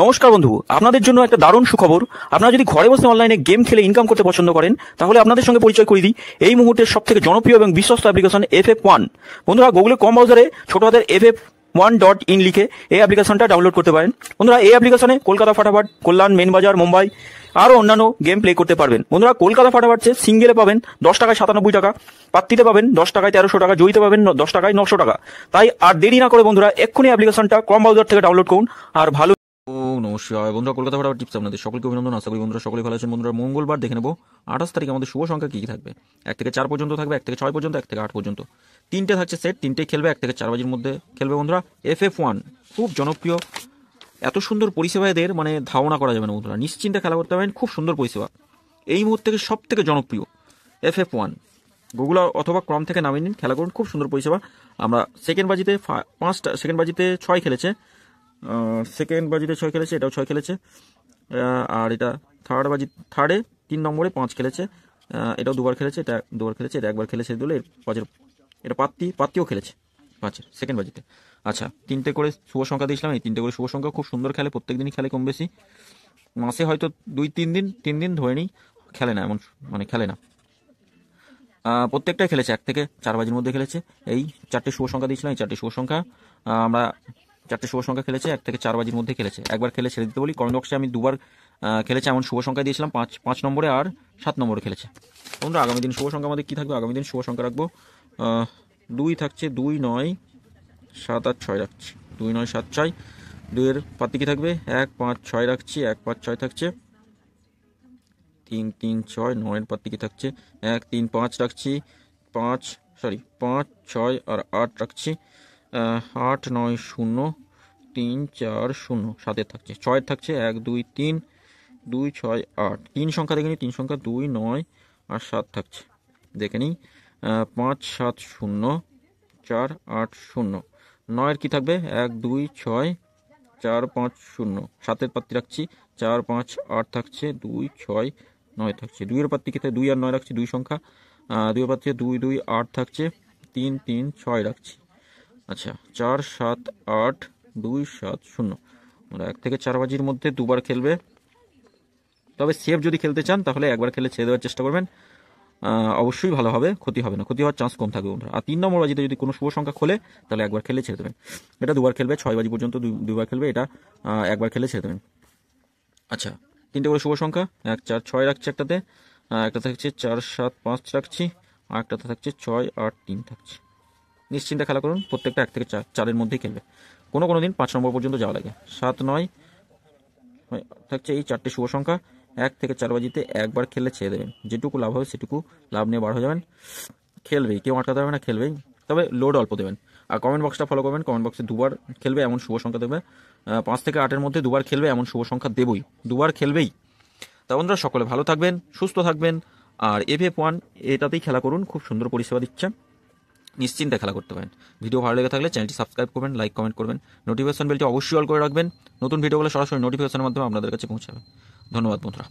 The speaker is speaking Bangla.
নমস্কার বন্ধু, আপনাদের জন্য একটা দারুণ সুখবর। আপনারা যদি ঘরে বসে অনলাইনে গেম খেলে ইনকাম করতে পছন্দ করেন, তাহলে আপনাদের সঙ্গে পরিচয় করিয়ে দিই এই মুহূর্তের সবথেকে জনপ্রিয় এবং বিশ্বস্ত অ্যাপ্লিকেশন FF1। বন্ধুরা, গুগলে কম ব্রাউজারে ছোট হাতের FF1.in লিখে এই অ্যাপ্লিকেশনটা ডাউনলোড করতে পারেন। বন্ধুরা, এই অ্যাপ্লিকেশনে কলকাতা ফাটাফাট, কল্যাণ, মেন বাজার, মুম্বাই আরও অন্যান্য গেম প্লে করতে পারবেন। বন্ধুরা, কলকাতা ফাটাফাটে সিঙ্গেলে পাবেন 10 টাকায় 97 টাকা, পাত্তিতে পাবেন 10 টাকায় 1300 টাকা, জয়ীতে পাবেন 10 টাকায় 900 টাকা। তাই আর দেরি না করে বন্ধুরা এক্ষুনি অ্যাপ্লিকেশনটা কম ব্রাউজার থেকে ডাউনলোড করুন আর ভালো। নমস্কার বন্ধুরা, কলকাতা ফাটাফাট টিপস আপনাদের সকলকে অভিনন্দন। আশা করি বন্ধুরা সকলে ভালো আছেন। বন্ধুরা, মঙ্গলবার দেখে নেব 28 তারিখ আমাদের শুভ সংখ্যা কী কী থাকবে। 1 থেকে 4 পর্যন্ত থাকবে, 1 থেকে 6 পর্যন্ত, 1 থেকে 8 পর্যন্ত। 3টে থাকছে সেট, 3টেই খেলবে, 1 থেকে 4 বাজির মধ্যে খেলবে। বন্ধুরা, FF1 খুব জনপ্রিয়, এত সুন্দর পরিষেবা এদের মানে ধারণা করা যাবে না। বন্ধুরা, নিশ্চিন্তে খেলা করতে পারেন, খুব সুন্দর পরিষেবা। এই মুহূর্তে সব থেকে জনপ্রিয় FF1, গুগল অথবা ক্রম থেকে নামিয়ে নিন, খেলা করুন, খুব সুন্দর পরিষেবা। আমরা সেকেন্ড বাজিতে 5টা, সেকেন্ড বাজিতে 6 খেলেছে, সেকেন্ড বাজিতে 6 খেলেছে, এটাও 6 খেলেছে। আর এটা থার্ডে 3 নম্বরে 5 খেলেছে, এটাও দুবার খেলেছে, এটা দুবার খেলেছে, এটা একবার খেলেছে দিলে। এটা পাত্তিও খেলেছে 5 সেকেন্ড বাজিতে। আচ্ছা, 3টে করে শুভ সংখ্যা দিয়েছিলাম, এই 3টে করে শুভ সংখ্যা খুব সুন্দর খেলে, প্রত্যেক দিনই খেলে কম বেশি। মাসে হয়তো 3 দিন ধরে নিই খেলে না, এমন মানে খেলে না। প্রত্যেকটাই খেলেছে, 1 থেকে 4 বাজির মধ্যে খেলেছে। এই 4টে শুভ সংখ্যা দিয়েছিলাম, এই 4টে শুভ সংখ্যা আমরা 4টে শুভ সংখ্যা খেলেছে, 1 থেকে 4 বাজির মধ্যে খেলেছে। একবার খেলে ছেড়ে দিতে বলি। কমেন্ট বক্সে আমি 2বার খেলেছে এমন শুভ সংখ্যা দিয়েছিলাম, 5 নম্বরে আর 7 নম্বরে খেলেছে। বন্ধুরা, আগামী দিন শুভ সংখ্যা আমাদের কী থাকবে? আগামী দিন শুভ সংখ্যা রাখবো 2 থাকছে, 2, 9, 7 আর 6 রাখছি। 2, 9, 7, 6। 2-এর পাত্তি কী থাকবে? 1, 5, 6 রাখছি, 1, 5, 6 থাকছে। 3, 3, 6। 9-এর পাত্তি কী থাকছে? 1, 3, 5 রাখছি, 5, 6 আর 8 রাখছি। 8, 9, 0, 3, 4, 0। 7-এর থাকছে, 6-এর থাকছে 1, 2, 3, 2, 6, 8। 3 সংখ্যা দেখে নিই, 3 সংখ্যা 2, 9 আর 7 থাকছে, দেখে নিই। 5, 7, 0, 4, 8, 0। 9-এর কী থাকবে? 1, 2, 6, 4, 5, 0। 7-এর পাত্তি রাখছি, 4, 5, 8 থাকছে, 2, 6, 9 থাকছে। 2-এর পাত্তি কী থাকে? 2 আর 9 রাখছি, 2 সংখ্যা। 2-এর পাত্তি 2, 2, 8 থাকছে, 3, 3, 6 রাখছি। আচ্ছা, 4, 7, 8, 2, 7, 0। আমরা 1 থেকে 4 বাজির মধ্যে 2বার খেলবে। তবে সেফ যদি খেলতে চান তাহলে একবার খেলে ছেড়ে দেওয়ার চেষ্টা করবেন, অবশ্যই ভালো হবে, ক্ষতি হবে না, ক্ষতি হওয়ার চান্স কম থাকবে বন্ধুরা। আর 3 নম্বর বাজিতে যদি কোনো শুভ সংখ্যা খোলে তাহলে একবার খেলে ছেড়ে দেবেন। এটা 2বার খেলবে, 6 বাজি পর্যন্ত 2বার খেলবে, এটা একবার খেলে ছেড়ে দেবেন। আচ্ছা, 3টে করে শুভ সংখ্যা 1, 4, 6 রাখছি একটাতে, একটা থাকছে 4, 7, 5 রাখছি, আর একটাতে থাকছে 6, 8, 3 থাকছে। নিশ্চিন্তে খেলা করুন, প্রত্যেকটা 1 থেকে 4-এর মধ্যেই খেলবে। কোনো দিন 5 নম্বর পর্যন্ত যাওয়া লাগে। 7, 9 থাকছে এই 4টে শুভ সংখ্যা। 1 থেকে 4 বাজিতে একবার খেললে ছেড়ে দেবেন, যেটুকু লাভ হবে সেটুকু লাভ নিয়ে বার হয়ে যাবেন। খেলবেই, কেউ আটকাতে পারবে না, খেলবেই, তবে লোড অল্প দেবেন। আর কমেন্ট বক্সটা ফলো করবেন, কমেন্ট বক্সে 2বার খেলবে এমন শুভ সংখ্যা দেবে। 5 থেকে 8-এর মধ্যে 2বার খেলবে এমন শুভ সংখ্যা দেবই, 2বার খেলবেই। তা বন্ধুরা, সকলে ভালো থাকবেন, সুস্থ থাকবেন। আর FF1 এটাতেই খেলা করুন, খুব সুন্দর পরিষেবা দিচ্ছে, নিশ্চিন্তে খেলা করতে পারেন। ভিডিও ভালো লেগে থাকলে চ্যানেলটি সাবস্ক্রাইব করবেন, লাইক কমেন্ট করবেন, নোটিফিকেশন বেলটি অবশ্যই অল করে রাখবেন। নতুন ভিডিওগুলো সরাসরি নোটিফিকেশনের মাধ্যমে আপনাদের কাছে পৌঁছাবে। ধন্যবাদ বন্ধুরা।